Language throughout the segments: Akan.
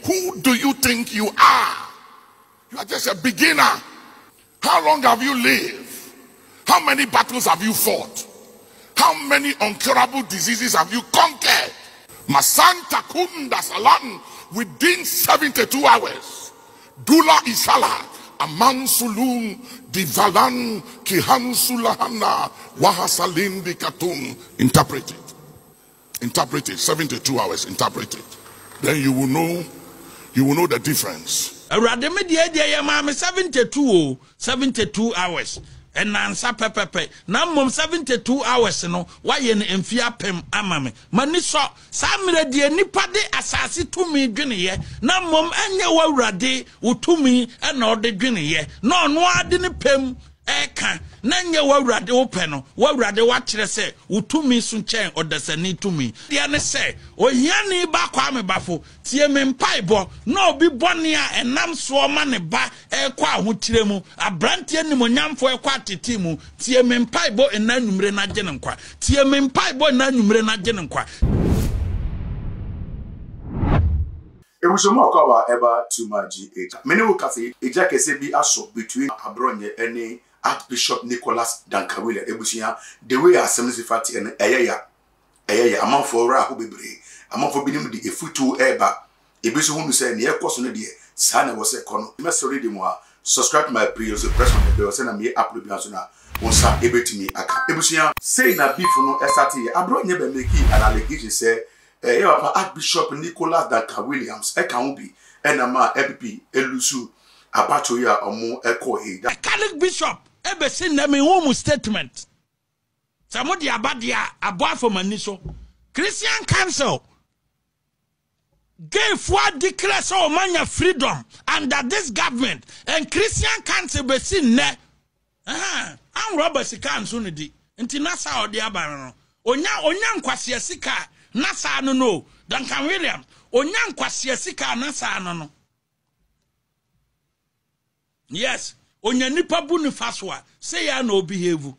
Who do you think you are? You are just a beginner. How long have you lived? How many battles have you fought? How many incurable diseases have you conquered? Masanta Kunda Salan within 72 hours. Dula Isala Aman Sulun Divalan Kihan Sulahana Wahasalin Dikatum. Interpret it. Interpret it. 72 hours. Interpret it. Then you will know the difference. Around 72 hours. And answer pepe. Now mom 72 hours no why yen emfia pem amame. Maniso samre de nipa de asase tumi dwene ye. Na mom enye wawrade utumi na ode dwene ye. No no ade ne pem eka na nye wawrade ope no wawrade wa kire se utumi so nchen odasani tumi. De ne se ohiani ba kwa me bafo tie me mpaibo na obi bone a enam so ma ne ba ekwa ahotire mu abrante ni monyamfo ekwa tete mu tie me mpaibo enanumre na gye ne nkwa tie me mpaibo enanumre na gye ne nkwa. Ebusomo akawa eba to maji eja many will say eja kese bi aso between Abronye and Archbishop Nicholas Duncan ebusia the way assembly party and eya amount for ra ho bebre amount for binim the efutu eba ebiso hu say ne ekoso no de sa na wo se kono message ready mo subscribe to my previous press on the bell say na me upload bi na wonsa ebetimi aka ebusia say na beef no estati Abronye be make an allegation say Archbishop Nicholas Duncan Williams Ekanbi enama EPP elusu abacho ya omo ekohe Catholic bishop ebesi na me home statement samodi abadia aboa for maniso Christian Council gave for declare so manya freedom under this government and Christian Council besi ne am Robert Council no di nti nasa odi abara no onya nkwase sika nasa no Duncan Williams onya nkwase sika nasa no yes onya nipa bu ni faswa say ya no behave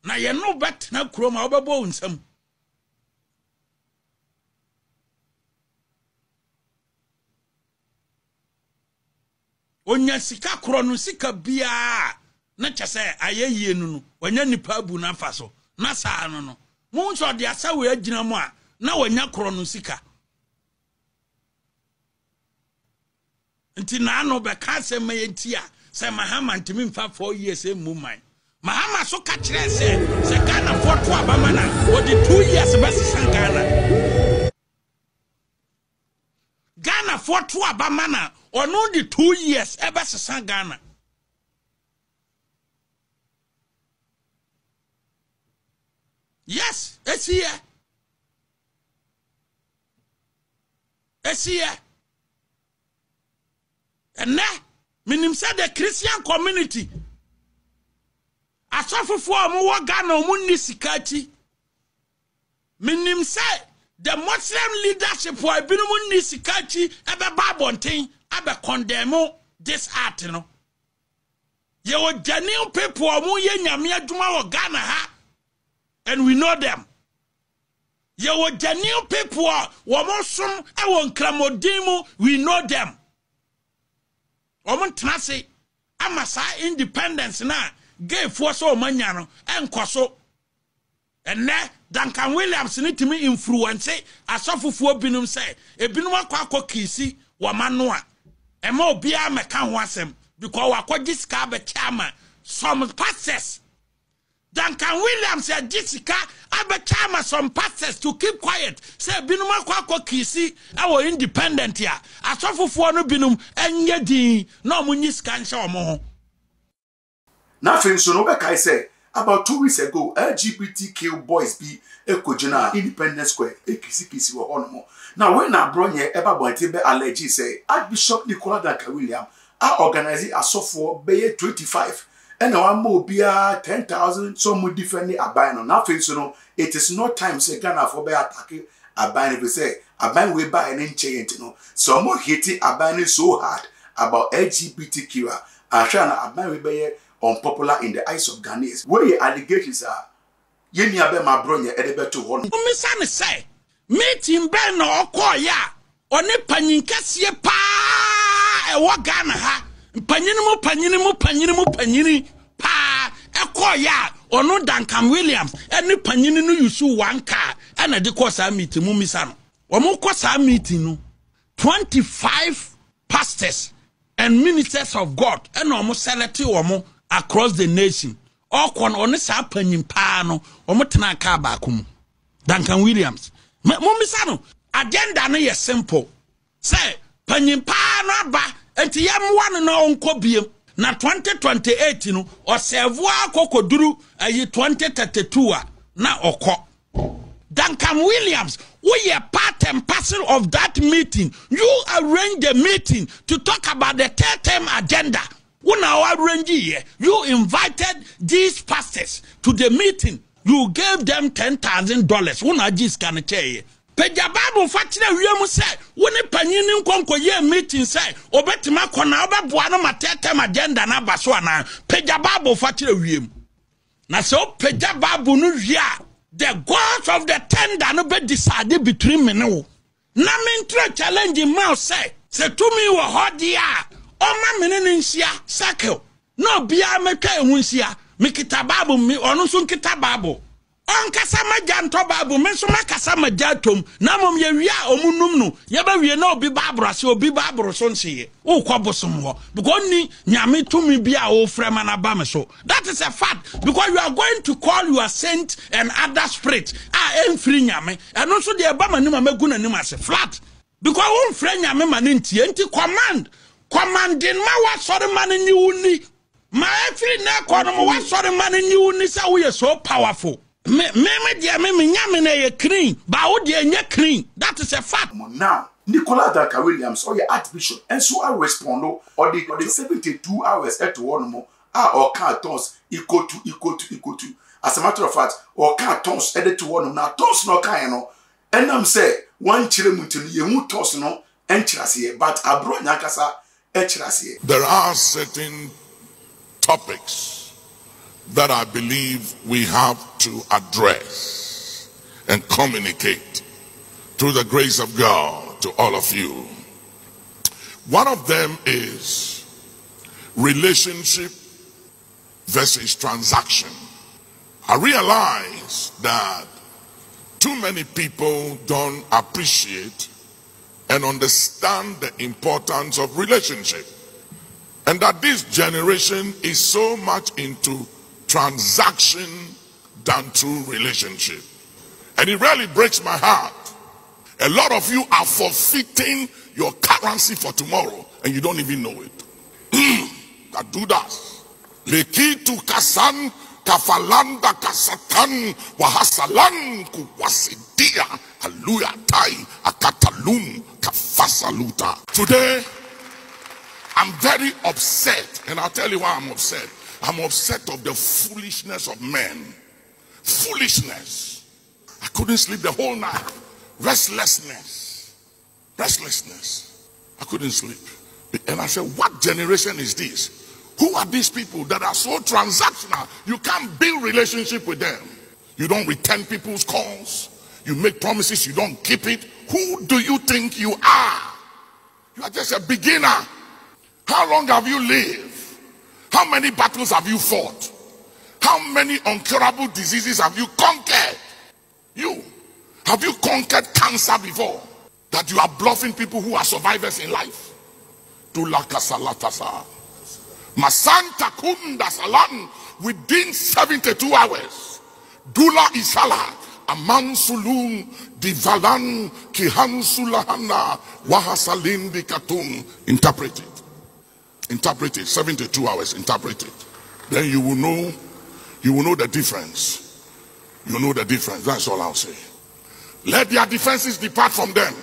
na ye no bet na kroma obebo nsam onya sika kro no sika bia na chese ayeye nu onya nipa bu na faso na sa no mu nso de asa we agina mu a na onya kro no sika nti na no be ka se mayentia se mahama ntimi mfa 4 years muman mahama so ka kire se Ghana foto abamana odi 2 years besi Ghana foto abamana ono di 2 years ebesi Ghana yes esia and now minim say the Christian community asofofo omo Ghana omo ni sikati minim say the Muslim leadership for ebinum ni sikati ebe babonten abe condemn this art no ye o genuine people omo ye nyame adwuma wo Ghana ha and we know them ye o genuine people omo som e won kramodimu we know them Omontrase amasa independence na gay force o manya no enkoso enne Duncan Williams ni timi influence asofufuo binum say ebinum akwa kisi wo mano a ema obi a meka ho asem because wakwaji ska be chama some pastors Duncan Williams said Jessica abechama some pastors to keep quiet say binum akwa kisi awo independent ya asofofo no binum enye din na omunyi ska nche omo ho na finso no be kai say about 2 weeks ago LGBTQ boys be ekojina Independence Square ekisi wo hono now when Abronye eba bonte be allergy say Archbishop Nicholas Duncan Williams a organize asofo be 25 and now I'm bia 10,000 some differently aban now finso no it is not time say Ghana for be attack aban if say aban we buy an inch no so more hate aban so hard about LGBTQ and aban we be unpopular in the eyes of Ghanaians. Where your allegations are, ye ni abe Abronye edebeto hon. Umisane say, meeting ben no okoya. one panyin kese pa e wo Ghana ha panyini pa ekọ ya ono Duncan Williams eni panyini no yusu one car na de ko sa meeting mu misa no omo ko sa meeting no 25 pastors and ministers of God and omo select omo across the nation all kon on sa panyin pa no omo tena ka ba kum Duncan Williams mo misa no agenda no ye simple say panyin pa no aba enti yam one no onko biem na 2028 no osevo akokoduru ayi 2032 na okọ Duncan Williams, we are part and parcel of that meeting. You arrange the meeting to talk about the third term agenda. When I arrange here, you invited these pastors to the meeting. You gave them $10,000. When I just can tell you. Peja Bible fatira wiemu say when panyini nkonko ye meeting say obetima kona obeboa no matetem agenda na baso ana Peja Bible fatira wiemu na so Peja Bible no wia the gods of the tender no be decide between me no na me ntra challenge ma say to me wo hodia o ma me ne nsia circle no bia metwa ehu nsia me kita Bible me ono so kita Bible on kasama janto Bible me so makasama jatom na mom ye wia omunum no ye ba wie na obi Bible ase obi Bible so nsie wo kwabosom ho because ni nyame to me bia wo frema na ba me so that is a fact because you are going to call your saint and other spirit emfiri nyame eno so de ba manim amagu nanim ase flat because wo mfre nyame ma ne ntie enti commanding ma wa sori man ni wuni ma efiri na kono wa sori man ni wuni say we are so powerful. Me nyame na ye clean ba wo de nya clean that is a fact. Now Nicola Duncan Williams or your Archbishop and so I respond or the 72 hours at one more or cartons equal to as a matter of fact or cartons added to one now tons no kind and I'm say one chilemutin ye mu tons no enchirasi but Abronye kasa enchirasi. There are certain topics that I believe we have to address and communicate through the grace of God to all of you. One of them is relationship versus transaction. I realize that too many people don't appreciate and understand the importance of relationship, and that this generation is so much into transaction than true relationship. And it really breaks my heart. A lot of you are forfeiting your currency for tomorrow and you don't even know it. That do that. Leki tu kasan kafalanda kasatan wahasalan kuwasidia haluya tai akatalum kafasaluta. Today I'm very upset, and I'll tell you why I'm upset. I'm upset of the foolishness of men. Foolishness. I couldn't sleep the whole night. Restlessness. I couldn't sleep. And I said, what generation is this? Who are these people that are so transactional? You can't build relationship with them. You don't return people's calls. You make promises, you don't keep it. Who do you think you are? You are just a beginner. How long have you lived? How many battles have you fought? How many incurable diseases have you conquered? Have you conquered cancer before? That you are bluffing people who are survivors in life? Masanta kunda salan within 72 hours. Dula isala aman sulun divalan kihan sulahana wahasalin dikatum. Interpret it. Interpret it. 72 hours. Interpret it. Then you will know the difference. You know the difference. That's all I'll say. Let their defenses depart from them.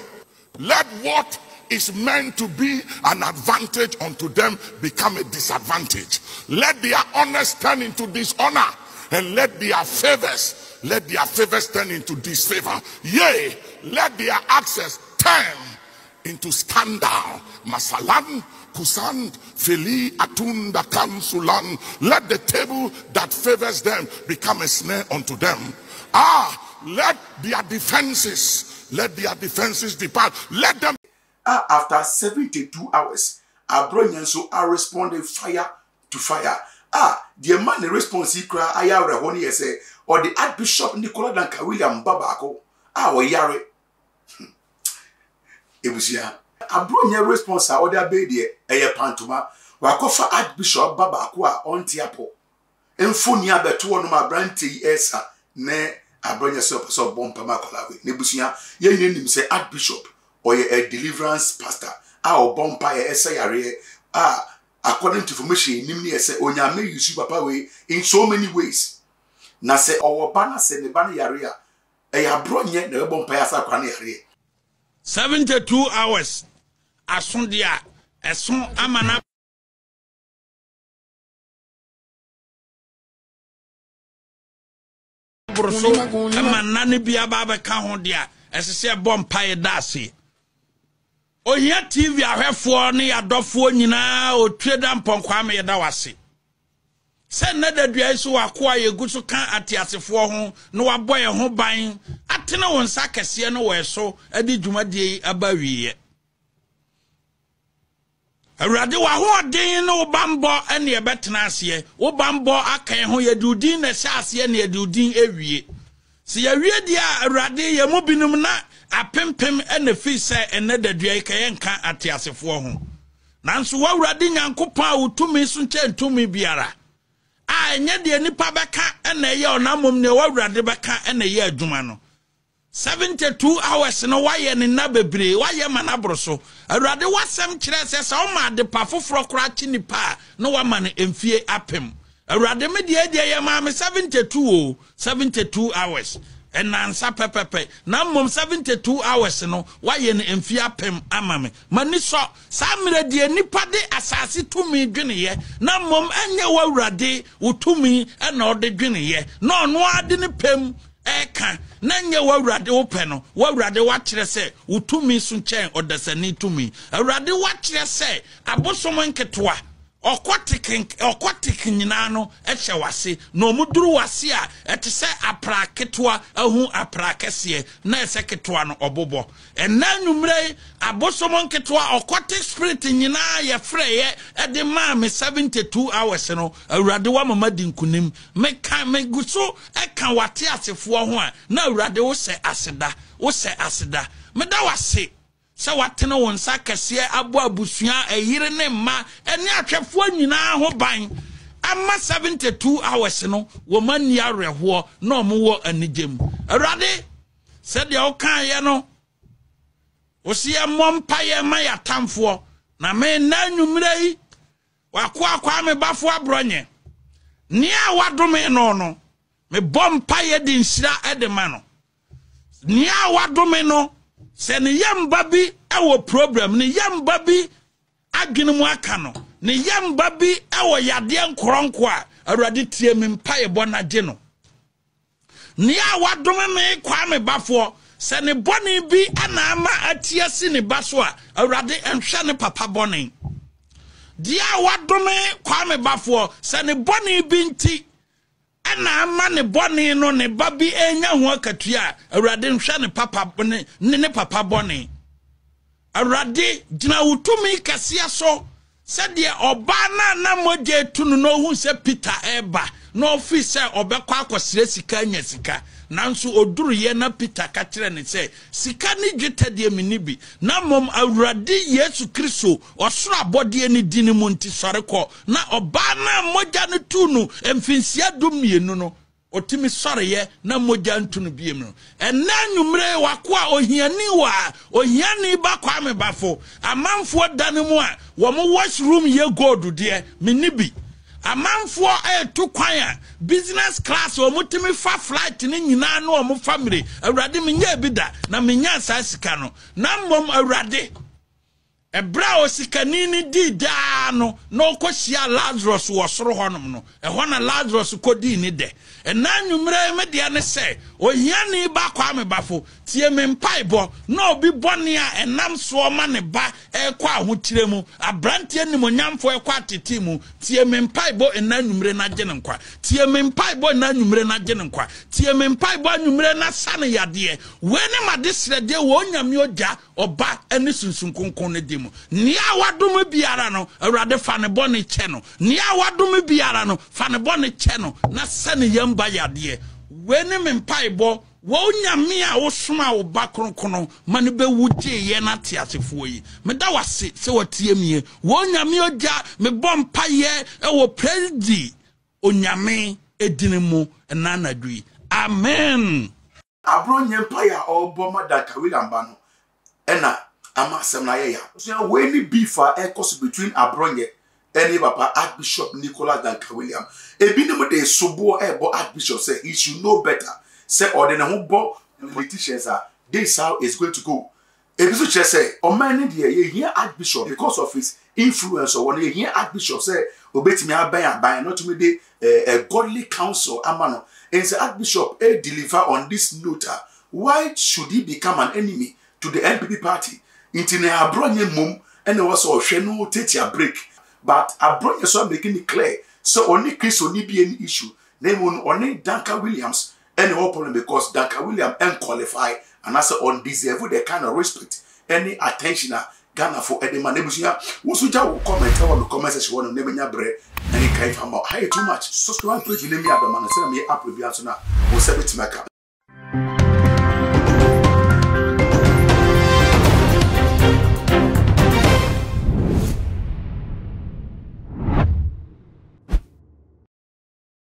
Let what is meant to be an advantage unto them become a disadvantage. Let their honors turn into dishonor, and let their favors turn into disfavor. Yea, let their access turn into scandal. Masalan kusan feli atunda kansulan. Let the table that favors them become a snare unto them. Let their defenses depart. Let them After 72 hours, Abronye so are responding fire to fire. The man the response he cry aya rehoni say or the Archbishop Nicola Duncan William Babako. Or yare. Ebusia. Abronye response or the baby eye pantuma. Wakofa Archbishop Babako on tiapo. Enfonia beto no ma branti esa ne Abronye so bompa makolawe. Nebusia ye nim say Archbishop or a deliverance pastor. Our bompa esa yare. According to information, Nimni say Onyame use papa way in so many ways. Na say our banner say ne banner yarea. Abronye ne bompa asa kwane yare. 72 hours. Asundia eson amana broso amana ne bia ba be ka ho dia esese bompa e dase. Ohia TV ahwefo ne yadofo nyina otweda mponkwa me yeda wase. Se na dadua so wakoa yeguso kan atiasefo ho no waboye ho ban atene won sakese no we so adi dwumadie abawiye. Awurade wa ho den no bambo ene ye betena ase wo bambo akan ho yedudin na sha ase ne yedudin ewie. Se yawie dia awurade ye mu binum na apempem ene fi se ene dadua ikaye nka atiasefo ho. Nanso wa awurade nyankopon a wutumi so nche ntumi biara. Enye de nipa beka ene ye onamom ne wa awurade beka ene ye adwuma no. 72 hours no waye ne na bebre waye manabroso awurade wasem kire se o ma de pa foforo kora chi nipa no wa ma ne emfie apem awurade me de ye ma me 72 hours enansa pepepe na mom 72 hours no waye ne emfie apem amame mani so sa mere de nipa de asase tumi dwene ye na mom enye wa awurade wotumi na ode dwene ye na ono ade ne pem eka nanye wawrade ope no wawrade wakire se utumi so nchen odasani tumi awrade wakire se abosom nketoa okotik nyina no ehye wase no muduru wase a etese apraketoa ahu aprakese na eseketoa no obobo enanumre abosom nketoa okotik spirit nyina ye freye ede ma me 72 hours no awrade wa mama dinkunim me guso eka wate asefo ho a na awrade wo se aseda meda wase se watene won sakase abo abusua eyire ne ma ene atwefo nyina ho ban ama 72 hours no wo mani areho na omo anigem awrade se de o kan ye no o se ye mompa ye ma ya tamfo na me na nwumre yi wakwa me bafo abronye ni a wadome no me bompa ye di nsira edema no ni a wadome no se ne yamba bi ewo problem ne yamba bi adwene mu aka no ne yamba bi ewo yade nkoronko a awurade tie me mpaye bona gye no ne a wadome me kwa me bafo se ne boni bi ana ama atia si ne baso a awurade enhwe ne papa boni dia wadome kwa me bafo se ne boni bi nti ana ama ne boni no ne babi enya ho akatua awurade nhwe ne papa ne papa boni awurade gina wutumi kase so se de oba na moje tunu no hu se Peter eba no office obekwa akosire sika anya sika nanso oduru ye na Peter ka kire ne se sika ni dweta de minibi na mom awurade Yesu Kristo osoro abode ni dini mu nti sore ko na oba na moja ne tunu emfinsia dumienu no otimi sore ye na moja ntunu biem no ena nwumre wakoa ohiani ba kwa me bafo amanfo dane mu a wo mo washroom ye gold de minibi amanfo to kwan business class o mutimi fa flight ni nyina no o mo family awurade menya bida na menya sa sika no na mom awurade ebra o sika ni di da no no kwahia Lazarus wo soro honom no ehɔ na Lazarus kodi ni de ɛna nwumre me de ne sɛ ohiani ba kwa me bafo tie me mpaebɔ na obi bɔne a ɛnam so ma ne ba ɛkɔ ahotire mu abrante animonyamfo ɛkɔ atete mu tie me mpaebɔ ɛna nwumre na gye ne nkwa tie me mpaebɔ ɛna nwumre na gye ne nkwa tie me mpaebɔ nwumre na sane yadeɛ wene made srɛdeɛ wo nyame ogya ɔba ɛne sunsun konkon ne demu nia wadom biara no awurade fa ne bɔne kyɛ no nia wadom biara no fa ne bɔne kyɛ no na sane yamba yadeɛ wene me mpaebɔ wo nyame a wo soma wo ba kronkono ma ne be wugye ye na te asefo yi me da wase se watie mie wo nyame ogya me bɔ mpaye e wo predi onyame edinimu na nadui amen. Abronye mpaye obo madaka William Bano ena amasem na ye ya so we ni beefa e course between Abronye and papa Archbishop Nicholas Duncan William ebinim de sobo e bo Archbishop say he should know better. Say or the who politicians are this how it's going to go. Ebisu che say o man dey here Archbishop because of his influence or when you hear Archbishop say obetimi aban not to me a godly counsel amano and say Archbishop deliver on this note. Why should he become an enemy to the NPP party? Intine Abronye mum and there was a no take a break. But Abronye so making it clear. So only Chris only be any issue. Name only Duncan Williams. Any problem because Duncan William unqualified and as undeserved the kind of respect any attention Ghana for any man nebusia usuja will comment on the comment section on nemenya bre any kind of how too much subscribe page name me abamana say me up review so na o 70 maka